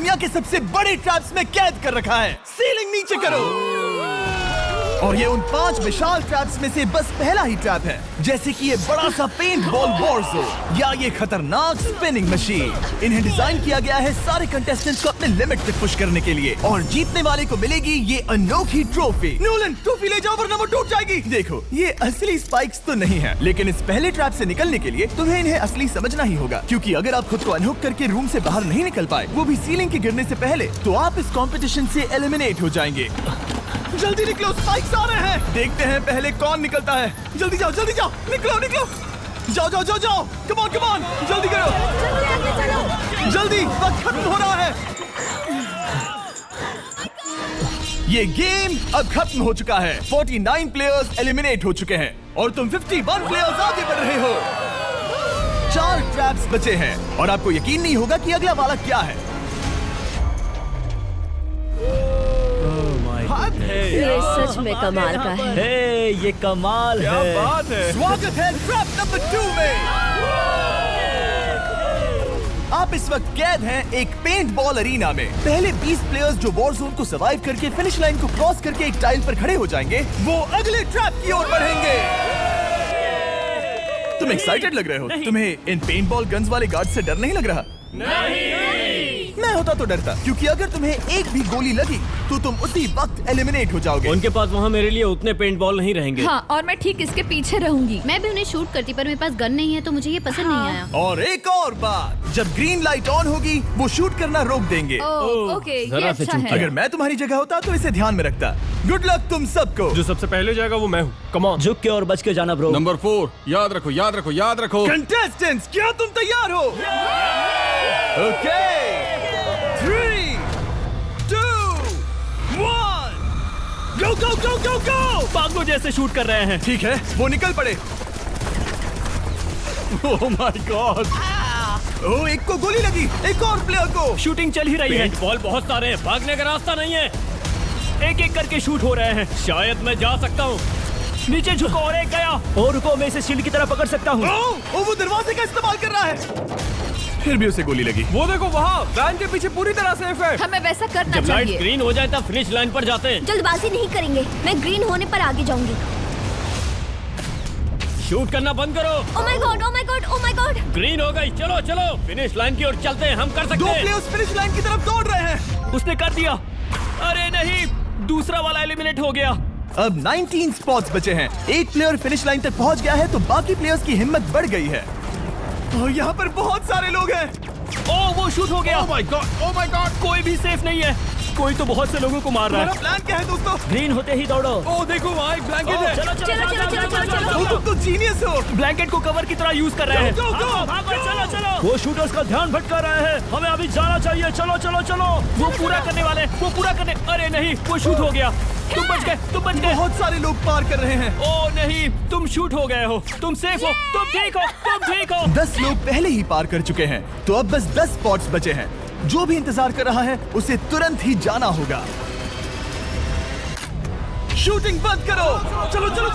दुनिया के सबसे बड़े ट्रैप्स में कैद कर रखा है। सीलिंग नीचे करो। और ये उन 5 विशाल ट्रैप्स में से बस पहला ही ट्रैप है, जैसे कि ये बड़ा सा पेंट बॉल वॉरज़ोन या ये खतरनाक स्पिनिंग मशीन। इन्हें डिजाइन किया गया है सारे कंटेस्टेंट्स को अपने लिमिट तक पुश करने के लिए, और जीतने वाले को मिलेगी ये अनोखी ट्रॉफी। नोलन, ट्रॉफी ले जाओ वरना वो टूट जाएगी। देखो, ये असली स्पाइक्स तो नहीं है, लेकिन इस पहले ट्रैप से निकलने के लिए तुम्हें इन्हें असली समझना ही होगा, क्योंकि अगर आप खुद को अनहुक करके रूम से बाहर नहीं निकल पाए, वो भी सीलिंग के गिरने से पहले, तो आप इस कंपटीशन से एलिमिनेट हो जाएंगे। जल्दी निकलो, स्पाइक्स आ रहे हैं। देखते हैं पहले कौन निकलता है। जल्दी जाओ, निकलो। जाओ। कम ऑन, जल्दी करो। जल्दी, वक्त खत्म हो रहा है। ये गेम अब खत्म हो चुका है। 49 प्लेयर्स एलिमिनेट हो चुके हैं और तुम 51 प्लेयर्स आगे बढ़ रहे हो। 4 ट्रैप्स बचे हैं और आपको यकीन नहीं होगा कि अगला वाला क्या है। ये सच में कमाल का है। ये कमाल है। क्या बात है। स्वागत है ट्रैप नंबर 2 में। आप इस वक्त कैद हैं एक पेंट बॉल अरीना में। पहले 20 प्लेयर्स जो वॉर जोन को सर्वाइव करके फिनिश लाइन को क्रॉस करके एक टाइल पर खड़े हो जाएंगे, वो अगले ट्रैप की ओर बढ़ेंगे। तुम एक्साइटेड लग रहे हो? तुम्हें इन पेंट बॉल गन्स वाले गार्ड से डर नहीं लग रहा? मैं होता तो डरता, क्योंकि अगर तुम्हें एक भी गोली लगी तो तुम उसी वक्त एलिमिनेट हो जाओगे। उनके पास वहाँ मेरे लिए उतने पेंट बॉल नहीं रहेंगे। हाँ, और मैं ठीक इसके पीछे रहूंगी। मैं भी उन्हें शूट करती, पर मेरे पास गन नहीं है तो मुझे ये पसंद नहीं आया। और एक और बात, जब ग्रीन लाइट ऑन होगी वो शूट करना रोक देंगे। ओके, ये जरा से अच्छा चूक है। गया। अगर मैं तुम्हारी जगह होता तो इसे ध्यान में रखता। गुड लक तुम सबको। जो सबसे पहले जाएगा वो मैं हूँ। Come on. झुक के और बच के जाना ब्रो। नंबर 4, याद रखो। कंटेस्टेंट्स, क्या तुम तैयार हो? Okay, 3, 2, 1, go! पागलों जैसे शूट कर रहे हैं। ठीक है, वो निकल पड़े। ओह माय गॉड। ओह, एक को गोली लगी, एक और प्लेयर को। शूटिंग चल ही रही है। पेंट बॉल बहुत सारे हैं, भागने का रास्ता नहीं है। एक करके शूट हो रहे हैं। शायद मैं जा सकता हूँ। नीचे झुको और एक गया। और रुको, मैं इसे शील्ड की तरह पकड़ सकता हूँ। ओह, वो दरवाजे का इस्तेमाल कर रहा है। फिर भी उसे गोली लगी। वो देखो वहाँ, वैन के पीछे पूरी तरह सेफ है। हमें वैसा करना जब लाइट चाहिए। ग्रीन हो जाए तब फिनिश लाइन पर जाते हैं। जल्दबाजी नहीं करेंगे, मैं ग्रीन होने पर आगे जाऊंगी। शूट करना बंद करो। Oh my God. ग्रीन हो गई। चलो फिनिश लाइन की ओर चलते हैं। हम कर सकते 2 हैं। प्लेयर्स फिनिश लाइन की तरफ दौड़ रहे हैं। उसने कर दिया। अरे नहीं, दूसरा वाला एलिमिनेट हो गया। अब 19 स्पॉट्स बचे हैं। एक प्लेयर फिनिश लाइन तक पहुंच गया है तो बाकी प्लेयर्स की हिम्मत बढ़ गई है। और यहाँ पर बहुत सारे लोग हैं। ओह, वो शूट हो गया। ओह माय गॉड। कोई भी सेफ नहीं है। कोई तो बहुत से लोगों को मार रहा तुम्हारा है। प्लान क्या है दोस्तों? ग्रीन होते ही दौड़ो। ओह देखो वहाँ एक ब्लैंकेट है। ओह, तुम तो जीनियस हो। ब्लैंकेट को कवर की तरह यूज कर रहे हैं। Go, go, go! चलो। वो शूटर्स का ध्यान भटका रहे हैं। हमें अभी जाना चाहिए। चलो। वो पूरा करने। अरे नहीं, वो शूट हो गया। तुम बच गए। बहुत सारे लोग पार कर रहे हैं। ओह नहीं, तुम शूट हो गए हो। तुम सेफ हो। तुम ठीक हो। 10 लोग पहले ही पार कर चुके हैं, तो अब बस 10 स्पॉट्स बचे हैं। जो भी इंतजार कर रहा है उसे तुरंत ही जाना होगा। शूटिंग बंद करो। चलो। चलो।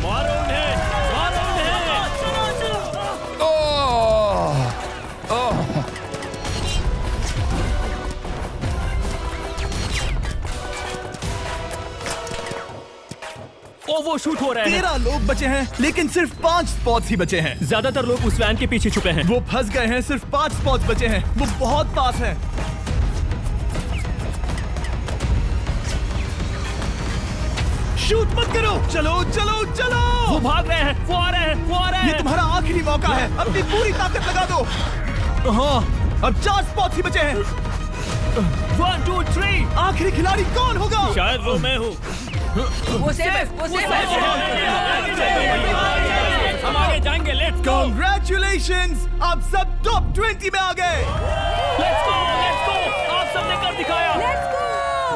मारो उन्हें। वो शूट हो रहे हैं। 13 लोग बचे हैं, लेकिन सिर्फ 5 स्पॉट्स ही बचे हैं। ज्यादातर लोग उस वैन के पीछे छुपे हैं। वो फंस गए हैं। सिर्फ 5 स्पॉट्स बचे हैं। वो बहुत पास है। शूट मत करो। चलो। वो भाग रहे हैं। वो आ रहे हैं। ये तुम्हारा आखिरी मौका है। अपनी पूरी ताकत लगा दो। हाँ, अब 4 स्पॉट्स ही बचे हैं। 1, 2, 3। आखिरी खिलाड़ी कौन होगा? शायद वो मैं हूँ। वो सेफ है। हम आगे जाएंगे। Let's go. Congratulations! आप सब टॉप 20 में आ गए। Let's go. आप सबने कर दिखाया।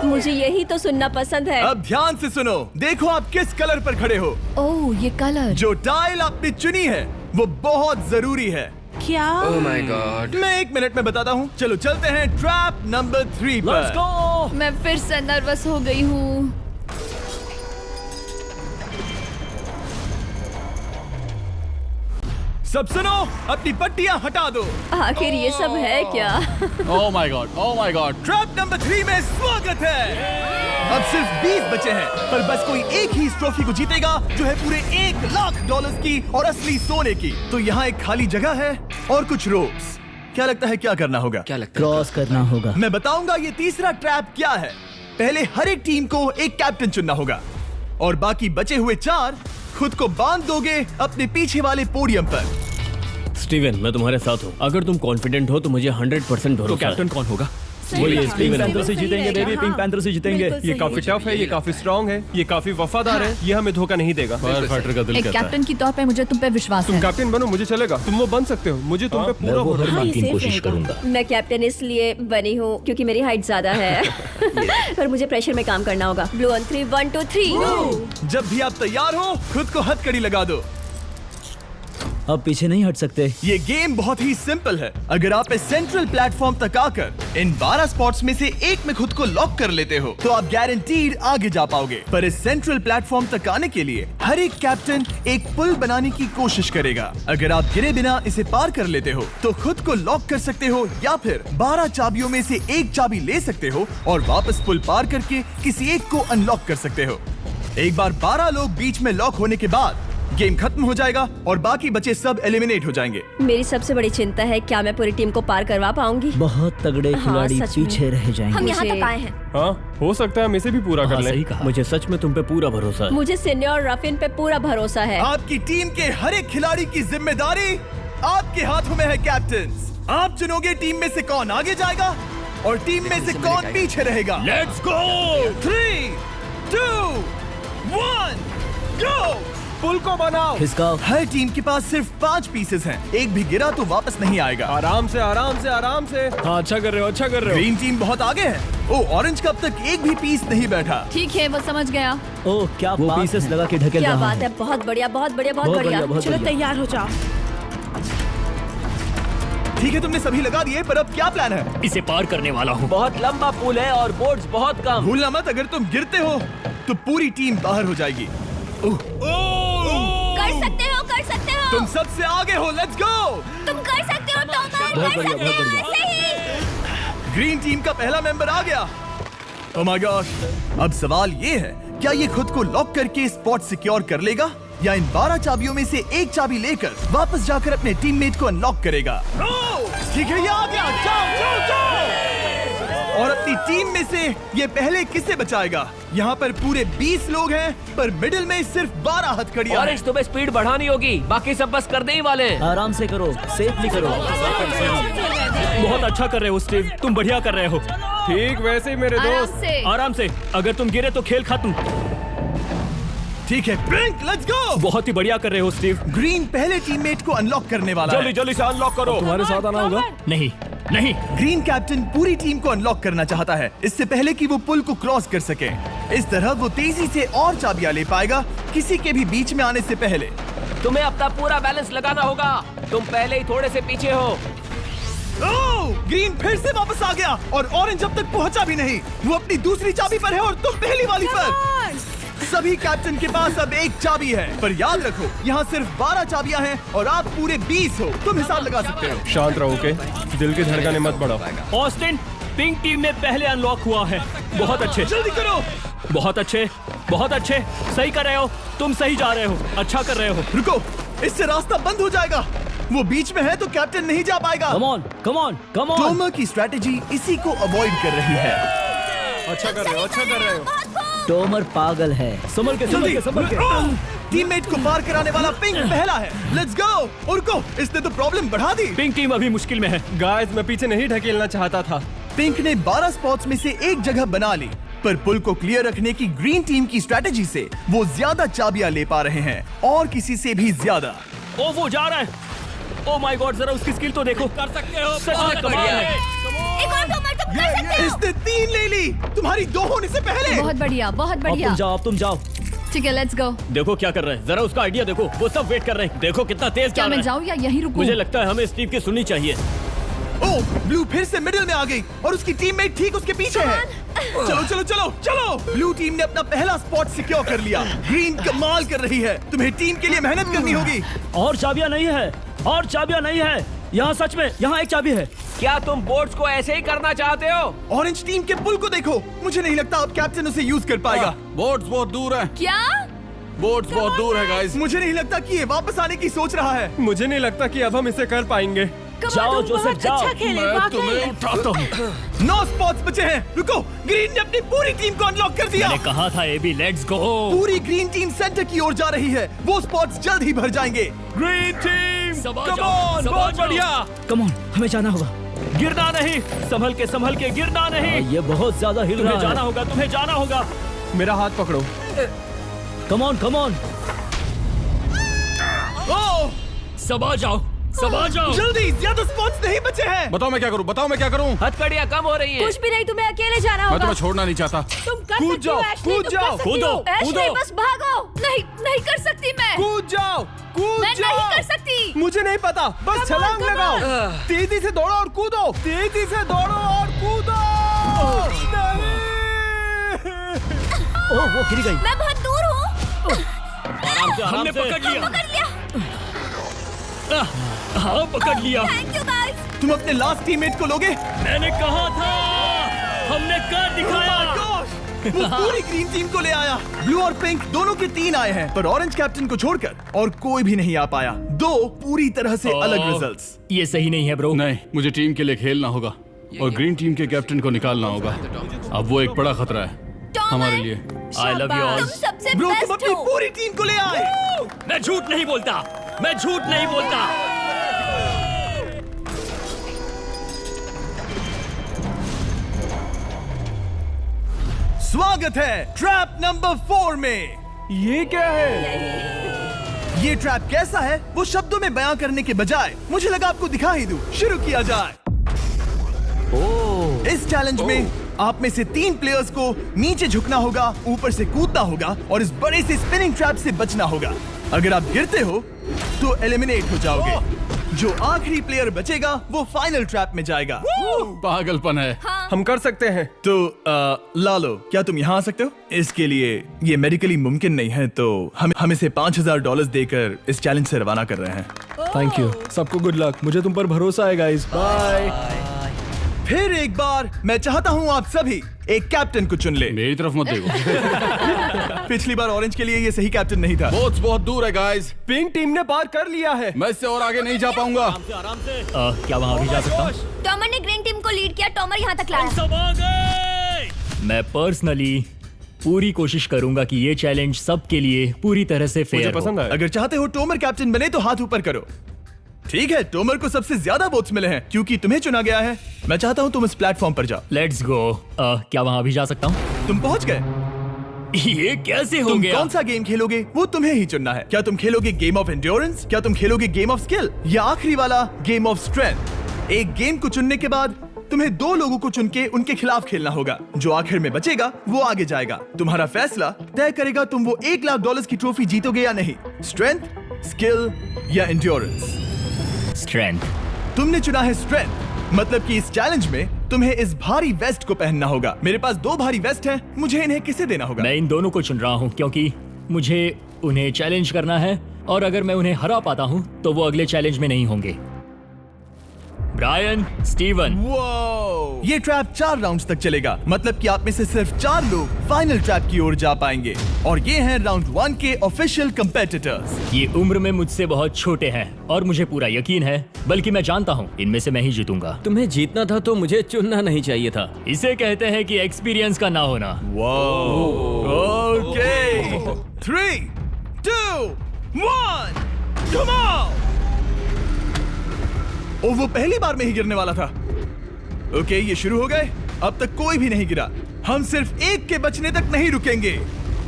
मुझे यही तो सुनना पसंद है। अब ध्यान से सुनो। देखो आप किस कलर पर खड़े हो। ओह, ये कलर। जो टाइल आपने चुनी है वो बहुत जरूरी है। क्या? ओह माय गॉड। मैं 1 मिनट में बताता हूँ। चलो चलते हैं ट्रैप नंबर 3 पर। Let's go. मैं फिर से नर्वस हो गई हूँ। सब सुनो, अपनी पट्टियां हटा दो। आखिर ये सब है क्या? Oh my God! Oh my God! Trap number 3 में स्वागत है। अब सिर्फ 20 बचे हैं, पर बस कोई एक ही इस ट्रॉफी को जीतेगा जो है पूरे $1,00,000 की और असली सोने की। तो यहाँ एक खाली जगह है और कुछ रोप्स। क्या लगता है क्या करना होगा? क्या लगता है? क्रॉस करना होगा। मैं बताऊंगा ये तीसरा ट्रैप क्या है। पहले हर एक टीम को एक कैप्टन चुनना होगा और बाकी बचे हुए 4 खुद को बांध दोगे अपने पीछे वाले पोडियम पर। स्टीवन, मैं तुम्हारे साथ हूँ। अगर तुम कॉन्फिडेंट हो तो मुझे 100% भरोसा है। तो कैप्टन कौन होगा? वही है, पिंक पैंथर से सही जीतेंगे रहेगा, बेबी, पिंक हाँ। पैंथर से जीतेंगे। बिल्कुल ये सही काफी टफ है, ये काफी स्ट्रांग है, ये काफी वफादार है, ये हमें धोखा नहीं देगा। फायर फाइटर का दिल एक कहता है। कैप्टन की तौर पे मुझे तुम पे विश्वास तुम है। कैप्टन बनो, मुझे चलेगा। तुम वो बन सकते हो, मुझे तुम पे पूरा भरोसा हाँ, है। ये की safe कोशिश रहेगा। करूंगा। मैं कैप्टन इसलिए बनी हूँ क्योंकि मेरी हाइट ज्यादा है। पर मुझे प्रेशर में काम करना होगा। Blue on 3, 1 2 3। जब भी आप तैयार हो खुद को हथकड़ी लगा दो। अब पीछे नहीं हट सकते। ये गेम बहुत ही सिंपल है। अगर आप इस सेंट्रल प्लेटफॉर्म तक आकर इन 12 स्पॉट्स में से एक में खुद को लॉक कर लेते हो तो आप गारंटीड आगे जा पाओगे। पर इस सेंट्रल प्लेटफॉर्म तक आने के लिए हर एक कैप्टन एक पुल बनाने की कोशिश करेगा। अगर आप गिरे बिना इसे पार कर लेते हो तो खुद को लॉक कर सकते हो या फिर 12 चाबियों में से एक चाबी ले सकते हो और वापस पुल पार करके किसी एक को अनलॉक कर सकते हो। एक बार 12 लोग बीच में लॉक होने के बाद गेम खत्म हो जाएगा और बाकी बचे सब एलिमिनेट हो जाएंगे। मेरी सबसे बड़ी चिंता है क्या मैं पूरी टीम को पार करवा पाऊंगी। बहुत तगड़े हाँ, खिलाड़ी सच में। पीछे रह जाएंगे। हम यहाँ मुझे- तक आए हैं। हाँ, हो सकता है हम इसे भी पूरा कर लें। सही कहा। मुझे सच में तुम पे पूरा भरोसा है। मुझे सीनियर रफिन पे पूरा भरोसा है। आपकी टीम के हर एक खिलाड़ी की जिम्मेदारी आपके हाथों में है कैप्टन्स। आप चुनोगे टीम में से कौन आगे जाएगा और टीम में से कौन पीछे रहेगा। Let's go. 3 2 1 गो। पुल को बनाओ। खिसकाओ। हर टीम के पास सिर्फ 5 पीसेस हैं। एक भी गिरा तो वापस नहीं आएगा। आराम से, आराम से, आराम से। हाँ, अच्छा कर रहे हो, अच्छा कर रहे ग्रीन टीम बहुत आगे है। ओ, ऑरेंज का अब तक एक भी पीस नहीं बैठा। ठीक है, वो समझ गया। हो। ओह, क्या वो पीसेस लगा के ढकेल क्या रहा बात है, बहुत बढ़िया, बहुत बढ़िया, बहुत बहुत बढ़िया। बढ़िया, बहुत चलो बढ़िया। तैयार हो जाओ। ठीक है, तुमने सभी लगा दिए, पर अब क्या प्लान है? इसे पार करने वाला हूँ। बहुत लंबा पुल है और बोर्ड्स बहुत कम। भूलना मत, अगर तुम गिरते हो तो पूरी टीम बाहर हो जाएगी। कर सकते हो, कर सकते हो। तुम सबसे आगे हो। Let's go. तुम कर सकते हो, टॉमर, बहुत कर बढ़िया, सकते बहुत हो, बढ़िया। ऐसे ही। ग्रीन टीम का पहला मेंबर आ गया। ओह माय गॉड। अब सवाल ये है, क्या ये खुद को लॉक करके स्पॉट सिक्योर कर लेगा या इन 12 चाबियों में से एक चाबी लेकर वापस जाकर अपने टीममेट को अनलॉक करेगा? ठीक है, ये आ गया। जाओ जाओ जाओ। और अपनी टीम में से ये पहले किसे बचाएगा? यहाँ पर पूरे 20 लोग हैं, पर मिडिल में सिर्फ 12 हथकड़ियां हैं। ऑरेंज, तुम्हें स्पीड बढ़ानी होगी, बाकी सब बस करने ही वाले हैं। आराम से करो, सेफली करो। बहुत अच्छा कर रहे हो स्टीव, तुम बढ़िया कर रहे हो। ठीक वैसे ही मेरे आराम दोस्त। से। आराम से, अगर तुम गिरे तो खेल खत्म। ठीक है, ब्लिंक, लेट्स गो। बहुत ही बढ़िया कर रहे हो स्टीव। ग्रीन पहले टीममेट को अनलॉक करने वाला जल्दी है। जल्दी से अनलॉक करो। तुम्हारे साथ आना होगा। नहीं नहीं, ग्रीन कैप्टन पूरी टीम को अनलॉक करना चाहता है, इससे पहले कि वो पुल को क्रॉस कर सके। इस तरह वो तेजी से और चाबियां ले पाएगा, किसी के भी बीच में आने से पहले। तुम्हें अपना पूरा बैलेंस लगाना होगा, तुम पहले ही थोड़े से पीछे हो। ओह, ग्रीन फिर से वापस आ गया और ऑरेंज अब तक पहुंचा भी नहीं। वो अपनी दूसरी चाबी पर है और तुम पहली वाली पर। सभी कैप्टन के पास अब एक चाबी है, पर याद रखो यहाँ सिर्फ 12 चाबियां हैं और आप पूरे 20 हो। तुम हिसाब लगा सकते हो। शांत रहो, ओके? दिल की धड़कनें मत बढ़ाओ। ऑस्टिन, पिंक टीम में पहले अनलॉक हुआ है। बहुत अच्छे, जल्दी करो। बहुत अच्छे, बहुत अच्छे। सही कर रहे हो, तुम सही जा रहे हो, अच्छा कर रहे हो। रुको, इससे रास्ता बंद हो जाएगा। वो बीच में है तो कैप्टन नहीं जा पाएगा। Come on, come on, come on. Tomar की स्ट्रेटेजी इसी को अवॉइड कर रही है। अच्छा कर रहे हो, अच्छा कर रहे हो। टोमर पागल है। संभल के, संभल के, संभल के। टीममेट को पार कराने वाला पिंक पहला है। Let's go. रुको, इसने तो प्रॉब्लम बढ़ा दी। पिंक टीम अभी मुश्किल में है। गाइस, मैं पीछे नहीं ढकेलना चाहता था। पिंक ने 12 स्पॉट्स में से एक जगह बना ली, पर पुल को क्लियर रखने की ग्रीन टीम की स्ट्रेटेजी से वो ज्यादा चाबियां ले पा रहे हैं और किसी से भी ज्यादा। ओ, वो जा रहा है। ओ माय गॉड, जरा उसकी स्किल तो देखो। कर सकते हो, सच में कमाल है। एक और टॉमर, तुम कर सकते हो। इसने 3 ले ली, तुम्हारी 2 होने से पहले। बहुत बढ़िया, बहुत अब बढ़िया। तुम जाओ, अब तुम जाओ। ठीक है, लेट्स गो। देखो क्या कर रहे हैं, जरा उसका आइडिया देखो। वो सब वेट कर रहे हैं, देखो कितना तेज क्या चल मैं रहा है। जाऊँ या यहीं रुकूं? मुझे लगता है हमें स्टीव की सुननी चाहिए। ओ, ब्लू फिर से मिडिल में आ गई और उसकी टीममेट ठीक उसके पीछे है। चलो चलो चलो चलो। ब्लू टीम ने अपना पहला स्पॉट सिक्योर कर लिया। ग्रीन कमाल कर रही है, तुम्हें टीम के लिए मेहनत करनी होगी। और चाबियां नहीं है, और चाबियां नहीं है यहाँ, सच में यहाँ एक चाबी है। क्या तुम बोट्स को ऐसे ही करना चाहते हो? ऑरेंज टीम के पुल को देखो, मुझे नहीं लगता अब कैप्टन उसे यूज कर पाएगा। बोट्स बहुत दूर है, क्या? बोट्स बहुत दूर है गाइस। मुझे नहीं लगता कि ये वापस आने की सोच रहा है। मुझे नहीं लगता कि अब हम इसे कर पाएंगे। जाओ जोसेफ जाओ। मैं तुम्हें उठाता हूँ। 9 स्पॉट्स बचे हैं। रुको, ग्रीन ने अपनी पूरी टीम को अनलॉक कर दिया। मैंने कहा था एबी, लेट्स गो। पूरी ग्रीन टीम सेंटर की ओर जा रही है। वो स्पॉट्स जल्द ही भर जाएंगे। ग्रीन टीम, सबा कम जाओ, ऑन, सबा बहुत जाओ। बढ़िया। कम ऑन, हमें जाना होगा। गिरना नहीं, संभल के गिरना नहीं। ये बहुत ज्यादा हिल रहा है। जाना होगा, तुम्हें जाना होगा। मेरा हाथ पकड़ो। कम ऑन ओह, सबा जाओ, सबा जाओ। जल्दी, ज्यादा स्पॉट्स नहीं बचे हैं। बताओ मैं क्या करूँ, बताओ मैं क्या करूँ। हथकड़ियाँ कम हो रही हैं। कुछ भी नहीं, तुम्हें अकेले जाना मैं होगा। तुम्हें छोड़ना नहीं चाहता। तुम कर कूद सकती हो, जाओ, एशली, कूद तुम जाओ, कर सकती कूदो, हो। एशली, कूदो। बस भागो। नहीं, नहीं कर सकती मैं। कूद जाओ, कूद मैं जाओ। नहीं कर सकती। मुझे नहीं पता, बस छलांग लगाओ। तेजी से दौड़ो और कूदो, तेजी से दौड़ो और कूदो। ओह, वो गिर गई। मैं बहुत दूर हूँ। हमने पकड़ लिया। पकड़ लिया। हाँ, पकड़ लिया। Thank you guys. तुम अपने लास्ट टीममेट को लोगे? मैंने कहा था, हमने कर दिखाया। Oh my gosh! वो पूरी ग्रीन टीम को ले आया। ब्लू और पिंक दोनों के 3 आए हैं, पर ऑरेंज कैप्टन को छोड़कर और कोई भी नहीं आ पाया। 2 पूरी तरह से अलग रिजल्ट्स। ये सही नहीं है ब्रो। नहीं, मुझे टीम के लिए खेलना होगा और ग्रीन टीम के कैप्टन को निकालना होगा। अब वो एक बड़ा खतरा है हमारे लिए। I love you all. तुम सबसे ब्रो, तुम बेस्ट अपनी हो। पूरी टीम को ले आए। मैं झूठ नहीं बोलता, मैं झूठ नहीं बोलता। स्वागत है ट्रैप नंबर 4 में। ये क्या है? ये ट्रैप कैसा है वो शब्दों में बयां करने के बजाय मुझे लगा आपको दिखा ही दूं। शुरू किया जाए। इस चैलेंज में आप में से 3 प्लेयर्स को नीचे झुकना होगा, ऊपर से कूदना होगा और इस बड़े से स्पिनिंग ट्रैप से बचना होगा। अगर आप गिरते हो तो एलिमिनेट हो जाओगे। जो आखिरी प्लेयर बचेगा वो फाइनल ट्रैप में जाएगा। पागलपन है। हम कर सकते हैं। तो लालो, क्या तुम यहाँ आ सकते हो? इसके लिए ये मेडिकली मुमकिन नहीं है, तो हम इसे $5000 देकर इस चैलेंज से रवाना कर रहे हैं। Thank you. सबको गुड लक। मुझे तुम पर भरोसा है गाइस। बाय। फिर एक बार मैं चाहता हूँ आप सभी एक कैप्टन को चुन ले। मेरी तरफ मत देखो। पिछली बार ऑरेंज के लिए ये सही कैप्टन नहीं था। बोट्स बहुत दूर है गाइस। पिंक टीम ने पार कर लिया है। मैं इससे और आगे नहीं जा पाऊंगा। आराम से। क्या वहाँ भी जा सकता हूँ? टॉमर ने ग्रीन टीम को लीड किया, टॉमर यहाँ तक लाया। सब आ गए। मैं पर्सनली पूरी कोशिश करूंगा कि ये चैलेंज सबके लिए पूरी तरह से मुझे फेयर हो। पसंद आया। अगर चाहते हो टोमर कैप्टन बने तो हाथ ऊपर करो। ठीक है, टोमर को सबसे ज्यादा वोट्स मिले हैं क्योंकि तुम्हें चुना गया है। मैं चाहता हूँ तुम इस प्लेटफॉर्म पर जाओ। Let's go. क्या वहाँ भी जा सकता हूँ? तुम पहुँच गए। ये कैसे हो तुम गया? कौन सा गेम खेलोगे वो तुम्हें ही चुनना है। क्या तुम खेलोगे गेम ऑफ एंड्योरेंस, क्या तुम खेलोगे गेम ऑफ स्किल, या आखिरी वाला गेम ऑफ स्ट्रेंथ? एक गेम को चुनने के बाद तुम्हें 2 लोगों को चुन के उनके खिलाफ खेलना होगा। जो आखिर में बचेगा वो आगे जाएगा। तुम्हारा फैसला तय करेगा तुम वो $1,00,000 की ट्रॉफी जीतोगे या नहीं। स्ट्रेंथ, स्किल या एंड्योरेंस। स्ट्रेंथ। तुमने चुना है स्ट्रेंथ, मतलब कि इस चैलेंज में तुम्हें इस भारी वेस्ट को पहनना होगा। मेरे पास 2 भारी वेस्ट हैं, मुझे इन्हें किसे देना होगा? मैं इन दोनों को चुन रहा हूँ क्योंकि मुझे उन्हें चैलेंज करना है और अगर मैं उन्हें हरा पाता हूँ तो वो अगले चैलेंज में नहीं होंगे। Brian, Steven. वो ये ट्रैप 4 राउंड्स तक चलेगा, मतलब कि आप में से सिर्फ 4 लोग फाइनल ट्रैप की ओर जा पाएंगे और ये हैं राउंड 1 के ऑफिशियल कंपेटिटर्स। ये उम्र में मुझसे बहुत छोटे हैं और मुझे पूरा यकीन है, बल्कि मैं जानता हूँ इनमें से मैं ही जीतूंगा। तुम्हें जीतना था तो मुझे चुनना नहीं चाहिए था। इसे कहते हैं कि एक्सपीरियंस का ना होना। Okay, 3, 2, 1, come on. ओ, वो पहली बार में ही गिरने वाला था। ओके, ये शुरू हो गए। अब तक कोई भी नहीं गिरा। हम सिर्फ एक के बचने तक नहीं रुकेंगे।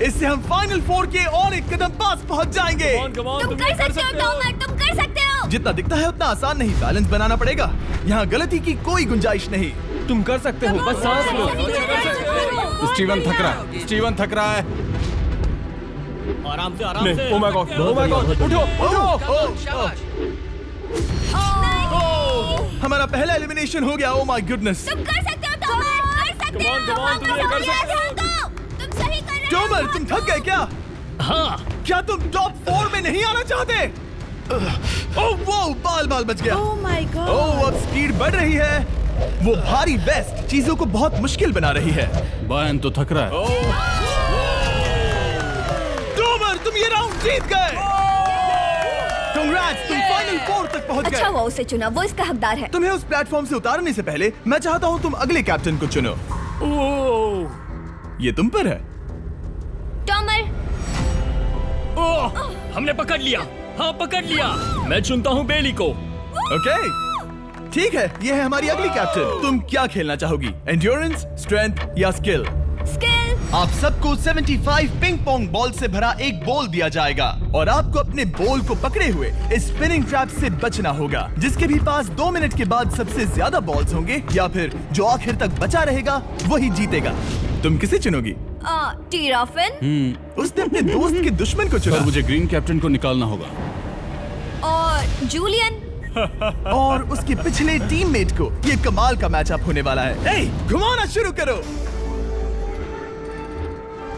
इससे हम फाइनल 4 के और एक कदम पास पहुंच जाएंगे। तुम कर सकते हो टॉमर, तुम कर सकते हो। जितना दिखता है उतना आसान नहीं, बैलेंस बनाना पड़ेगा। यहाँ गलती की कोई गुंजाइश नहीं। तुम कर सकते हो, बस सांस लो। स्टीवन थक रहा है, स्टीवन थक रहा है। आराम से, आराम ले, से। oh my God, oh my God, उठो, उठो। हमारा पहला एलिमिनेशन हो गया। Oh my goodness. तुम कर सकते हो टॉमर, कर सकते हो। come on, तुम ये कर सकते हो। तुम सही कर रहे हो। टोमर, तुम थक गए क्या? हाँ, क्या तुम टॉप 4 में नहीं आना चाहते? ओह वो बाल बच गया। ओह माय गॉड। ओह अब स्पीड बढ़ रही है। वो भारी वेस्ट चीजों को बहुत मुश्किल बना रही है। बायन तो थक रहा है। डोमर तुम ये राउंड जीत गए। कांग्रेट्स, तुम फाइनल 4 तक पहुंच गए। अच्छा हुआ उसे चुना, वो इसका हकदार है। तुम्हें उस प्लेटफॉर्म से उतारने से पहले मैं चाहता हूँ तुम अगले कैप्टन को चुनो। ये तुम पर है। टॉमर, ओह, हमने पकड़ लिया। हाँ पकड़ लिया। मैं चुनता हूँ बेली को। ओके ठीक है, ये है हमारी अगली कैप्टन। तुम क्या खेलना चाहोगी, एंड्योरेंस, स्ट्रेंथ या स्किल? स्किल। आप सबको 75 पिंग पोंग बॉल से भरा एक बॉल दिया जाएगा और आपको अपने बॉल को पकड़े हुए इस स्पिनिंग ट्रैप से बचना होगा। जिसके भी पास 2 मिनट के बाद सबसे ज्यादा बॉल्स होंगे या फिर जो आखिर तक बचा रहेगा वही जीतेगा। तुम किसे चुनोगी? टीराफिन। उसने अपने दोस्त के दुश्मन को चुना। पर मुझे ग्रीन कैप्टन को निकालना होगा। और जूलियन। और उसके पिछले टीममेट को। ये कमाल का मैचअप होने वाला है। घुमाना शुरू करो।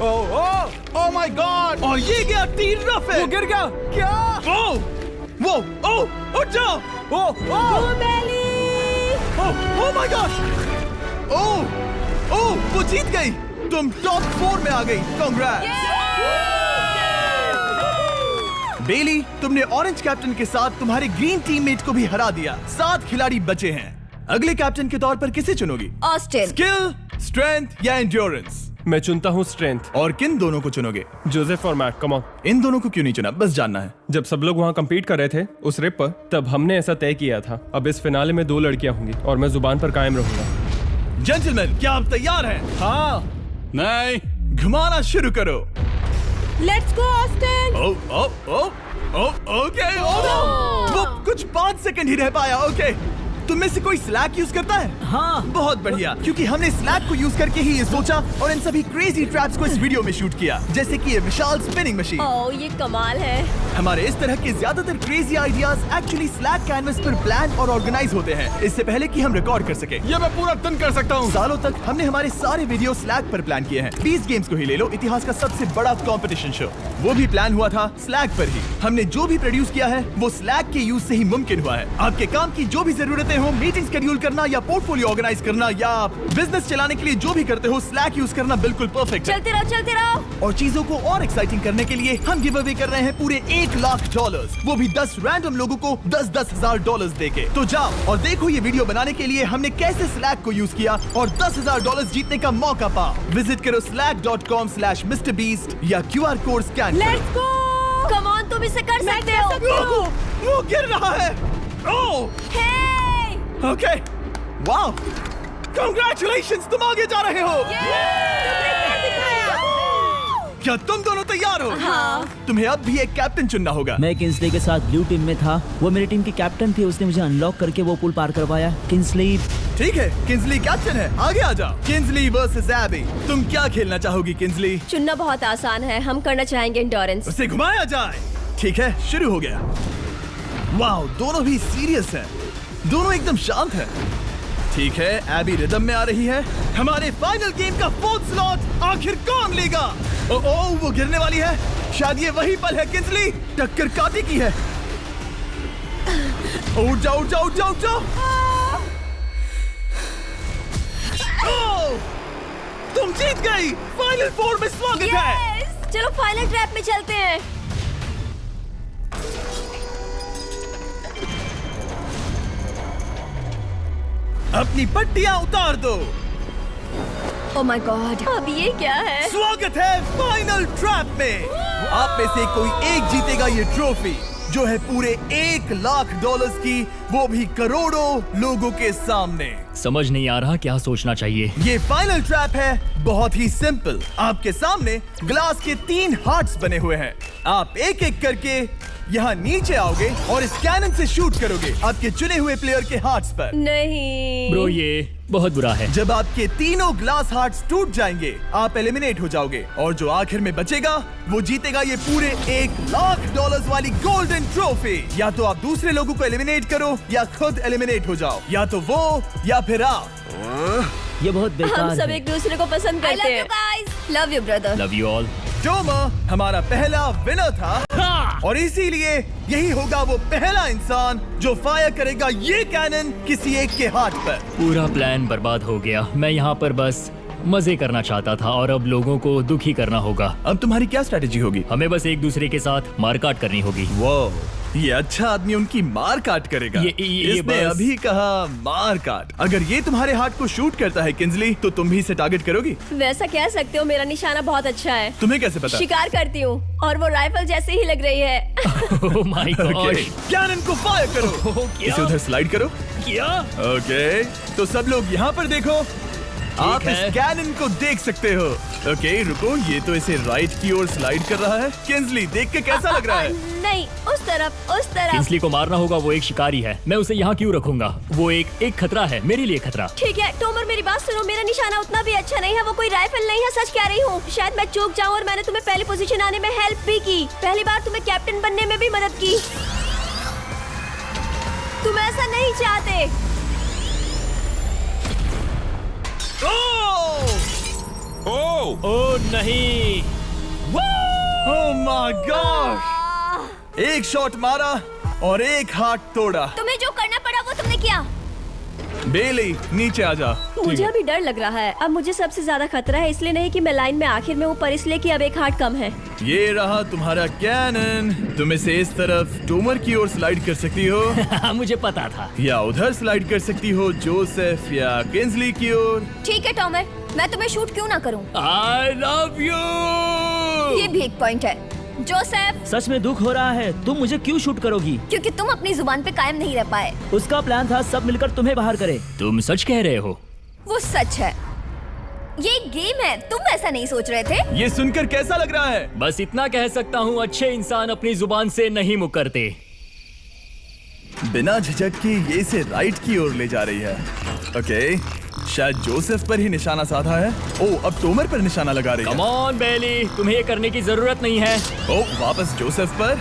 ओह माय गॉड। और ये गया टीराफिन। वो गिर गया। क्या? वो उठ जाओ। ओह माय गॉड। ओह वो जीत गई। तुम टॉप 4 में आ गई। कांग्रेट्स। बेली, तुमने ऑरेंज कैप्टन के साथ तुम्हारे ग्रीन टीममेट को भी हरा दिया। 7 खिलाड़ी बचे हैं। अगले कैप्टन के तौर पर किसे चुनोगी? ऑस्टिन। स्किल, स्ट्रेंथ या एंड्योरेंस? मैं चुनता हूँ स्ट्रेंथ। और किन दोनों को चुनोगे? जोसेफ और मैट, कम ऑन। इन दोनों को क्यों नहीं चुना, बस जानना है। जब सब लोग वहाँ कम्पीट कर रहे थे उस रिप पर, तब हमने ऐसा तय किया था। अब इस फिनाले में 2 लड़कियां होंगी और मैं जुबान पर कायम रहूंगा। जेंटलमैन, क्या आप तैयार हैं? हाँ। नहीं। घुमाना शुरू करो। Let's go Austin. ओके। वो कुछ 5 सेकंड ही रह पाया। ओके, तुम में से कोई स्लैक यूज करता है? हाँ। बहुत बढ़िया, क्योंकि हमने स्लैक को यूज करके ही ये सोचा और इन सभी क्रेजी ट्रैप्स को इस वीडियो में शूट किया, जैसे कि ये विशाल स्पिनिंग मशीन। ओह ये कमाल है। हमारे इस तरह के ज्यादातर crazy ideas actually slack canvas पर प्लान और ऑर्गेनाइज होते हैं, इससे पहले कि हम रिकॉर्ड कर सके। ये मैं पूरा दिन कर सकता हूँ। सालों तक हमने हमारे सारे वीडियो स्लैक पर प्लान किए हैं। 20 गेम्स को ही ले लो, इतिहास का सबसे बड़ा कंपटीशन शो, वो भी प्लान हुआ था स्लैक पर ही। हमने जो भी प्रोड्यूस किया है वो स्लैक के यूज से ही मुमकिन हुआ है। आपके काम की जो भी जरूरतें हो, मीटिंग शेड्यूल करना या पोर्टफोलियो ऑर्गेनाइज करना या आप बिजनेस चलाने के लिए जो भी करते हो, स्लैक यूज करना बिल्कुल परफेक्ट है। चलते रहो। और चीजों को और एक्साइटिंग करने के लिए हम गिव अवे कर रहे हैं पूरे $1,00,000, वो भी 10 रैंडम लोगों को $10,000 देके। तो जाओ और देखो ये वीडियो बनाने के लिए हमने कैसे स्लैक को यूज किया और $10,000 जीतने का मौका पाओ। विजिट करो slack.com/MrBeast या QR कोड स्कैन करो। Let's go. कम ऑन, तुम इसे कर सकते हो। वो गिर रहा है। ओह ओके, वाओ, कांग्रेचुलेशंस, तुम आगे जा रहे हो। क्या तुम दोनों तैयार हो? हाँ। तुम्हें अब भी एक कैप्टन चुनना होगा। मैं किंग्सली के साथ ब्लू टीम में था। वो मेरी टीम की कैप्टन थी, उसने मुझे अनलॉक करके वो पुल पार करवाया। किंग्सली। ठीक है, किंग्सली कैप्टन है, आगे आ जाओ। किंग्सली वर्सेस एबी, तुम क्या खेलना चाहोगी किंग्सली? चुनना बहुत आसान है, हम करना चाहेंगे एंड्योरेंस। उसे घुमाया जाए। ठीक है, शुरू हो गया। वाओ, दोनों भी सीरियस हैं, दोनों एकदम शांत हैं। ठीक है, एबी रिदम में आ रही है। हमारे फाइनल गेम का 4th स्लॉट आखिर कौन लेगा? ओह वो गिरने वाली है। शायद ये वही पल है किंग्सली, टक्कर काटी की है। उठ जाओ। तुम जीत गई। फाइनल 4 में स्वागत है। चलो फाइनल ट्रैप में चलते हैं। अपनी पट्टियां उतार दो। ओह माय गॉड, अब ये क्या है? स्वागत है फाइनल ट्रैप में। आप में से कोई एक जीतेगा ये ट्रॉफी, जो है पूरे $1,00,000 की, वो भी करोड़ों लोगों के सामने। समझ नहीं आ रहा क्या सोचना चाहिए। ये फाइनल ट्रैप है, बहुत ही सिंपल। आपके सामने ग्लास के 3 हार्ट्स बने हुए हैं। आप एक एक करके यहाँ नीचे आओगे और इस कैनन से शूट करोगे आपके चुने हुए प्लेयर के हार्ट्स पर। नहीं ब्रो, ये बहुत बुरा है। जब आपके तीनों ग्लास हार्ट्स टूट जाएंगे, आप एलिमिनेट हो जाओगे और जो आखिर में बचेगा वो जीतेगा ये पूरे $1,00,000 वाली गोल्डन ट्रॉफी। या तो आप दूसरे लोगों को एलिमिनेट करो या खुद एलिमिनेट हो जाओ, या तो वो या फिर आप। ये बहुत बेकार हम सब है। एक दूसरे को पसंद करते हैं। Love you brother. Love you all. Domar हमारा पहला विनर था। और इसीलिए यही होगा वो पहला इंसान जो फायर करेगा ये कैनन किसी एक के हाथ पर। पूरा प्लान बर्बाद हो गया। मैं यहाँ पर बस मजे करना चाहता था और अब लोगों को दुखी करना होगा। अब तुम्हारी क्या स्ट्रेटेजी होगी? हमें बस एक दूसरे के साथ मारकाट करनी होगी। वो ये अच्छा आदमी उनकी मार काट करेगा। ये इसने बस- अभी कहा मार काट। अगर ये तुम्हारे हार्ट को शूट करता है किंजली, तो तुम भी इसे टारगेट करोगी? वैसा कह सकते हो, मेरा निशाना बहुत अच्छा है। तुम्हें कैसे पता? शिकार करती हूँ और वो राइफल जैसे ही लग रही है। ओह माय गॉड। कैनन को फायर करो। इसे उधर स्लाइड करो। क्या? ओके, तो सब लोग यहाँ पर देखो। आप है। इस कैनन को देख सकते हो। ओके, रुको, ये तो इसे राइट की ओर स्लाइड कर रहा है। किंजली, देख के कैसा लग रहा है? नहीं, उस तरफ, उस तरफ। किंसली को मारना होगा, वो एक शिकारी है। मैं उसे यहाँ क्यों रखूंगा? वो एक खतरा है, मेरे लिए खतरा। ठीक है टोमर, मेरी बात सुनो। मेरा निशाना उतना भी अच्छा नहीं है, वो कोई राइफल नहीं है, सच कह रही हूँ। शायद मैं चूक जाऊँ और मैंने तुम्हें पहली पोजीशन आने में हेल्प भी की। पहली बार तुम्हें कैप्टन बनने में भी मदद की। तुम ऐसा नहीं चाहते। ओह नहीं। ओह माय गॉड! एक शॉट मारा और एक हाथ तोड़ा। तुम्हें जो करना पड़ा वो तुमने किया। बेली, नीचे आ जा। मुझे अभी डर लग रहा है। अब मुझे सबसे ज्यादा खतरा है, इसलिए नहीं कि मैं लाइन में आखिर में हूँ, पर इसलिए कि अब एक हार्ट कम है। ये रहा तुम्हारा कैनन। तुम इसे इस तरफ टोमर की ओर स्लाइड कर सकती हो मुझे पता था। या उधर स्लाइड कर सकती हो जोसेफ या किंजली की ओर। ठीक है टॉमर, मैं तुम्हें शूट क्यों ना करूं? I love you. ये भी एक पॉइंट है। जोसेफ, सच में दुख हो रहा है। तुम मुझे क्यों शूट करोगी? क्योंकि तुम अपनी जुबान पे कायम नहीं रह पाए। उसका प्लान था सब मिलकर तुम्हें बाहर करे। तुम सच कह रहे हो? वो सच है। ये एक गेम है, तुम ऐसा नहीं सोच रहे थे? ये सुनकर कैसा लग रहा है? बस इतना कह सकता हूँ, अच्छे इंसान अपनी जुबान से नहीं मुकरते। बिना झिझक के ये इसे राइट की ओर ले जा रही है। ओके, शायद जोसेफ पर ही निशाना साधा है। ओह, अब टोमर पर निशाना लगा रही है। कम ऑन बेली, तुम्हें ये करने की जरूरत नहीं है। ओह, वापस जोसेफ पर।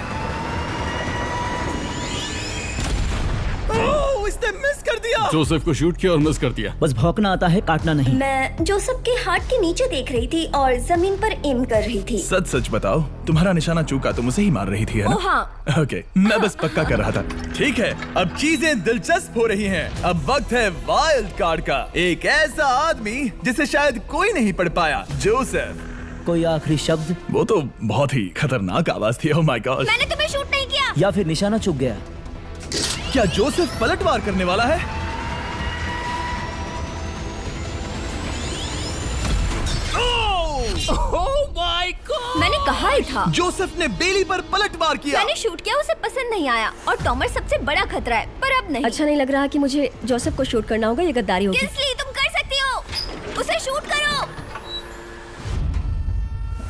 ओह, इसने मिस कर दिया। जोसेफ को शूट किया और मिस कर दिया। बस भौंकना आता है, काटना नहीं। मैं जोसेफ के हार्ट के नीचे देख रही थी और जमीन पर एम कर रही थी। सच सच बताओ, तुम्हारा निशाना चूका, तुम उसे ही मार रही थी, है ना? ओह हाँ। ओके, मैं बस पक्का कर रहा था। ठीक है, अब चीजें दिलचस्प हो रही हैं। अब वक्त है वाइल्ड कार्ड का। एक ऐसा आदमी जिसे शायद कोई नहीं पढ़ पाया, जोसेफ। कोई आखिरी शब्द? वो तो बहुत ही खतरनाक आवाज थी। ओह माय गॉड! मैंने तुम्हें शूट नहीं किया। या फिर निशाना चूक गया? क्या जोसेफ पलटवार करने वाला है? ओह माय गॉड! मैंने कहा ही था। जोसेफ ने बेली पर पलटवार किया। मैंने शूट किया, उसे पसंद नहीं आया और टॉमर सबसे बड़ा खतरा है, पर अब नहीं। अच्छा नहीं लग रहा कि मुझे जोसेफ को शूट करना होगा, ये गद्दारी होगी। किंसली, तुम कर सकती हो। उसे शूट करो।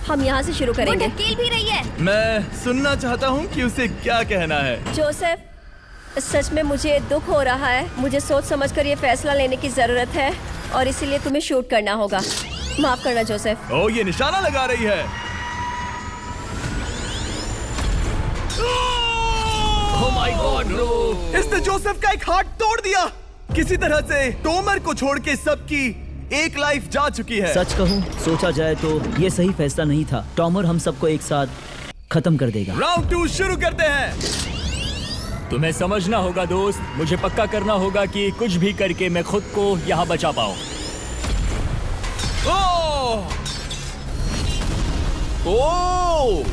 हम यहाँ से शुरू वो करेंगे। ढकेल भी रही है। मैं सुनना चाहता हूँ कि उसे क्या कहना है। जोसेफ, सच में मुझे दुख हो रहा है। मुझे सोच समझकर ये फैसला लेने की जरूरत है और इसीलिए तुम्हें शूट करना होगा। माफ करना जोसेफ। ओह, ये निशाना लगा रही है। ओह माय गॉड ब्रो! इसने जोसेफ का एक हाथ तोड़ दिया। किसी तरह से टोमर को छोड़ के सबकी एक लाइफ जा चुकी है। सच कहूँ, सोचा जाए तो ये सही फैसला नहीं था। टॉमर हम सबको एक साथ खत्म कर देगा। राउंड 2 शुरू करते हैं। तुम्हें समझना होगा दोस्त, मुझे पक्का करना होगा कि कुछ भी करके मैं खुद को यहाँ बचा पाऊँ। ओह! ओह!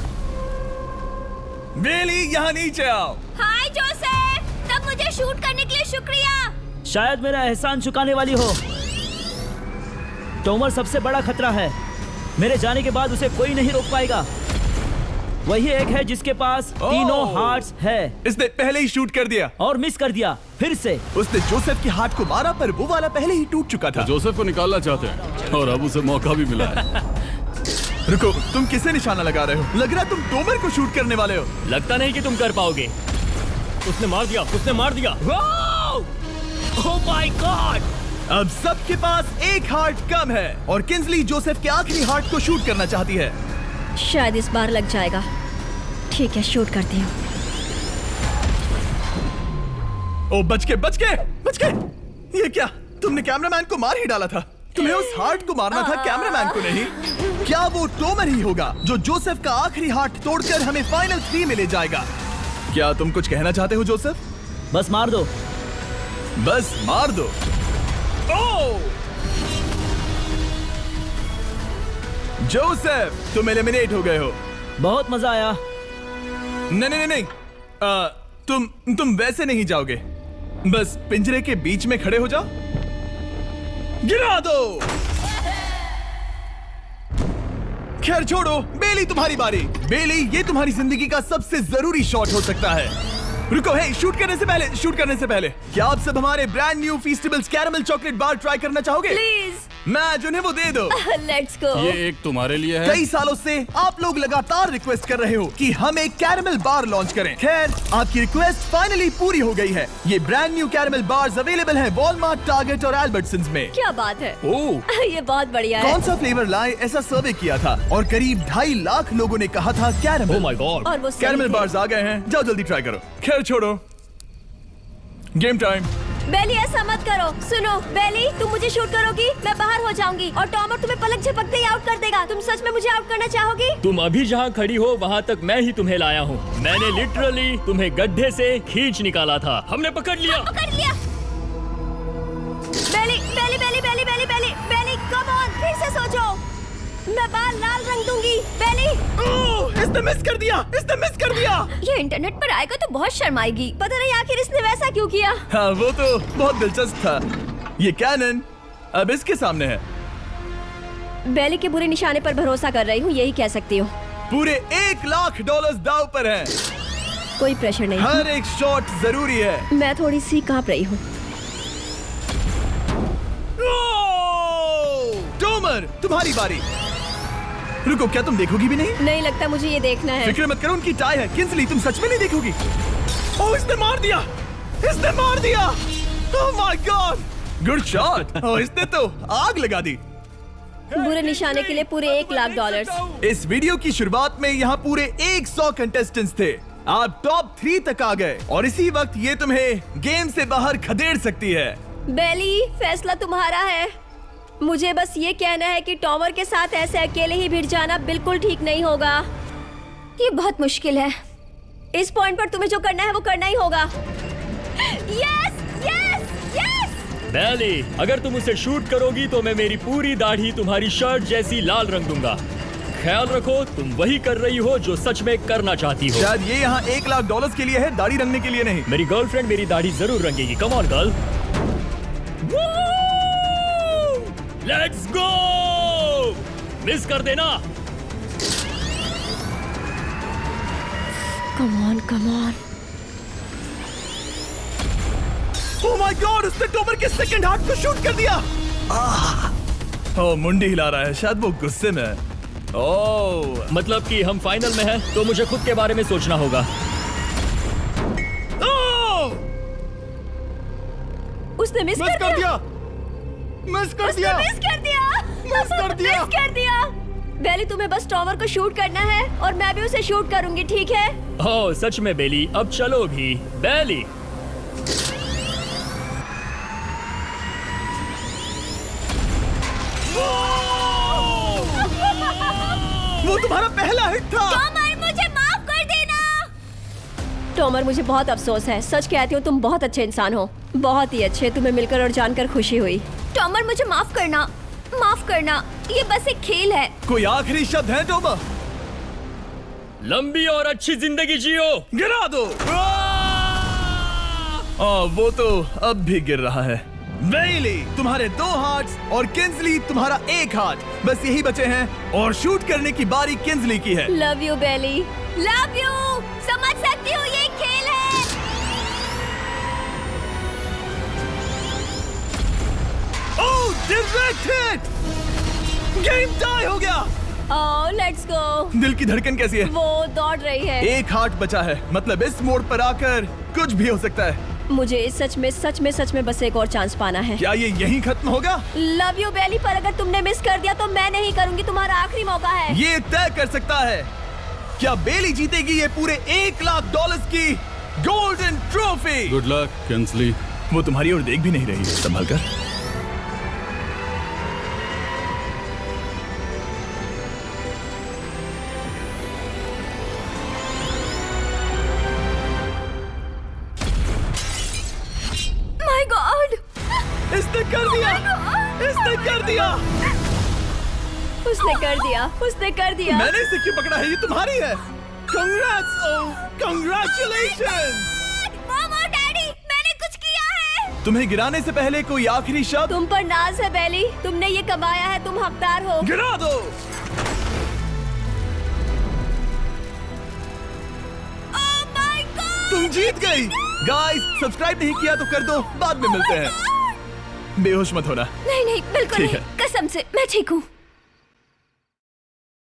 बेली, यहाँ नीचे आओ। हाय जोसेफ, तब मुझे शूट करने के लिए शुक्रिया। शायद मेरा एहसान चुकाने वाली हो। टोमर सबसे बड़ा खतरा है। मेरे जाने के बाद उसे कोई नहीं रोक पाएगा। वही एक है जिसके पास तीनों हार्ट्स है। इसने पहले ही शूट कर दिया और मिस कर दिया फिर से। उसने जोसेफ के हाथ को मारा, पर वो वाला पहले ही टूट चुका था। जोसेफ को निकालना चाहते हैं और अब उसे मौका भी मिला है। रुको, तुम किसे निशाना लगा रहे हो? लग रहा है तुम टोमर को शूट करने वाले हो। लगता नहीं कि तुम कर पाओगे। उसने मार दिया, उसने मार दिया। Oh my God! अब सबके पास एक हार्ट कम है और किंजली जोसेफ के आखिरी हार्ट को शूट करना चाहती है। शायद इस बार लग जाएगा। ठीक है, शूट करती हूँ। ओ, बच के, बच के, बच के! ये क्या? तुमने कैमरामैन को मार ही डाला था। तुम्हें उस हार्ट को मारना था, कैमरामैन को नहीं। क्या वो टोमर ही होगा जो जोसेफ का आखिरी हार्ट तोड़कर हमें फाइनल 3 में ले जाएगा? क्या तुम कुछ कहना चाहते हो जोसेफ? बस मार दो। बस मार दो। ओह! जोसेफ, तुम एलिमिनेट हो गए हो। बहुत मजा आया। नहीं नहीं नहीं, तुम वैसे नहीं जाओगे। बस पिंजरे के बीच में खड़े हो जाओ। गिरा दो। खैर छोड़ो, बेली तुम्हारी बारी। बेली, ये तुम्हारी जिंदगी का सबसे जरूरी शॉट हो सकता है। रुको, हे, शूट करने से पहले क्या आप सब हमारे brand new Feastables caramel chocolate bar try करना चाहोगे? प्लीज। मैच उन्हें वो दे दो। Let's go. ये एक तुम्हारे लिए है। कई सालों से आप लोग लगातार रिक्वेस्ट कर रहे हो कि हम एक कैरमल बार लॉन्च करें। खैर, आपकी रिक्वेस्ट फाइनली पूरी हो गई है। ये brand new caramel bars available हैं वॉलमार्ट, टारगेट और एल्बर्टसन्स में। क्या बात है। ओह, ये बहुत बढ़िया है। कौन सा फ्लेवर लाए, ऐसा सर्वे किया था और करीब 2.5 लाख लोगों ने कहा था कैरमल। Oh my God. और वो सही कैरमल थे। बार्स आ गए हैं, जाओ जल्दी ट्राई करो। खैर छोड़ो, गेम टाइम। बेली, ऐसा मत करो। सुनो बेली, तुम मुझे शूट करोगी, मैं बाहर हो जाऊंगी और टॉमर तुम्हें पलक झपकते ही आउट कर देगा। तुम सच में मुझे आउट करना चाहोगी? तुम अभी जहाँ खड़ी हो वहाँ तक मैं ही तुम्हें लाया हूँ। मैंने लिटरली तुम्हें गड्ढे से खींच निकाला था। हमने पकड़ लिया। पकड़ लिया। बेली बेली बेली बेली बेली बेली बेली, कम ऑन, फिर से सोचो। मैं बाल लाल रंग दूंगी। बेली, इसने मिस कर दिया। ये इंटरनेट पर आएगा तो बहुत शर्माएगी। पता नहीं आखिर इसने वैसा क्यों किया। हाँ, वो तो बहुत दिलचस्प था। ये कैनन अब इसके सामने है। बेली के बुरे निशाने पर भरोसा कर रही हूँ, यही कह सकती हूँ। पूरे $1 लाख दाव पर है। कोई प्रेशर नहीं। हर एक शॉट जरूरी है। मैं थोड़ी सी कांप रही हूँ। टोमर, तुम्हारी बारी। रुको, क्या तुम देखोगी भी नहीं? नहीं लगता मुझे ये देखना है। फिक्र मत करो, उनकी टाई है। किंसली, तुम सच में नहीं देखोगी? ओह, इसने मार दिया। Oh my god, good shot. ओह, इसने तो आग लगा दी। बुरे निशाने के लिए पूरे $1 लाख। इस वीडियो की शुरुआत में यहाँ पूरे 100 कंटेस्टेंट्स थे। आप टॉप 3 तक आ गए और इसी वक्त ये तुम्हें गेम से बाहर खदेड़ सकती है। बेली, फैसला तुम्हारा है। मुझे बस ये कहना है कि टॉमर के साथ ऐसे अकेले ही भिड़ जाना बिल्कुल ठीक नहीं होगा। ये बहुत मुश्किल है। इस पॉइंट पर तुम्हें जो करना है वो करना ही होगा। Yes yes yes. बेली, अगर तुम उसे शूट करोगी तो मैं मेरी पूरी दाढ़ी तुम्हारी शर्ट जैसी लाल रंग दूंगा। ख्याल रखो, तुम वही कर रही हो जो सच में करना चाहती हो। शायद ये यहाँ $1 लाख के लिए है, दाढ़ी रंगने के लिए नहीं। मेरी गर्लफ्रेंड मेरी दाढ़ी जरूर रंगेगी। Come on girl, let's go. Miss कर देना। Come on come on. Oh my god, उसने टोमर के सेकंड हार्ट को शूट कर दिया। ओह, मुंडी हिला रहा है, शायद वो गुस्से में है। ओह, मतलब कि हम फाइनल में हैं, तो मुझे खुद के बारे में सोचना होगा। उसने मिस कर दिया। मिस कर दिया। बेली, तुम्हें बस टॉमर को शूट करना है और मैं भी उसे शूट करूंगी, ठीक है? ओह सच में बेली, अब चलो भी। बेली, वो तुम्हारा पहला हिट था। टॉमर, मुझे माफ कर देना। टॉमर, मुझे बहुत अफसोस है। सच कहती हूँ, तुम बहुत अच्छे इंसान हो, बहुत ही अच्छे। तुम्हें मिलकर और जानकर खुशी हुई। टॉमर, मुझे माफ करना। ये बस एक खेल है। कोई आखिरी शब्द है टोमर? लंबी और अच्छी जिंदगी जियो। गिरा दो। वो तो अब भी गिर रहा है। बेली, तुम्हारे 2 हार्ट्स और किंसली तुम्हारा 1 हार्ट बस यही बचे हैं और शूट करने की बारी किंसली की है। Love you Bailey, love you. समझ सकती हूँ, ये एक खेल है। Oh, direct hit. Game tie हो गया। Oh, let's go. दिल की धड़कन कैसी है? वो दौड़ रही है। 1 हार्ट बचा है, मतलब इस मोड़ पर आकर कुछ भी हो सकता है। मुझे सच में बस एक और चांस पाना है। क्या ये यहीं खत्म होगा? लव यू बेली, पर अगर तुमने मिस कर दिया तो मैं नहीं करूंगी। तुम्हारा आखिरी मौका है। ये तय कर सकता है क्या बेली जीतेगी ये पूरे $1 लाख की golden trophy. Good luck Kinsley. वो तुम्हारी ओर देख भी नहीं रही है, संभल कर। उसने कर दिया। उसने कर दिया, उसने कर दिया। मैंने इसे क्यों पकड़ा है? ये तुम्हारी है। Congrats! Oh, congratulations! मॉम और डैडी, मैंने कुछ किया है। तुम्हें गिराने से पहले कोई आखिरी शब्द? तुम पर नाज है बेली, तुमने ये कमाया है, तुम हकदार हो। गिरा दो। Oh my God! तुम जीत गई। गाइस, सब्सक्राइब नहीं किया तो कर दो, बाद में मिलते हैं। बेहोश मत होना। नहीं नहीं, बिल्कुल ठीक नहीं, कसम से मैं ठीक हूँ।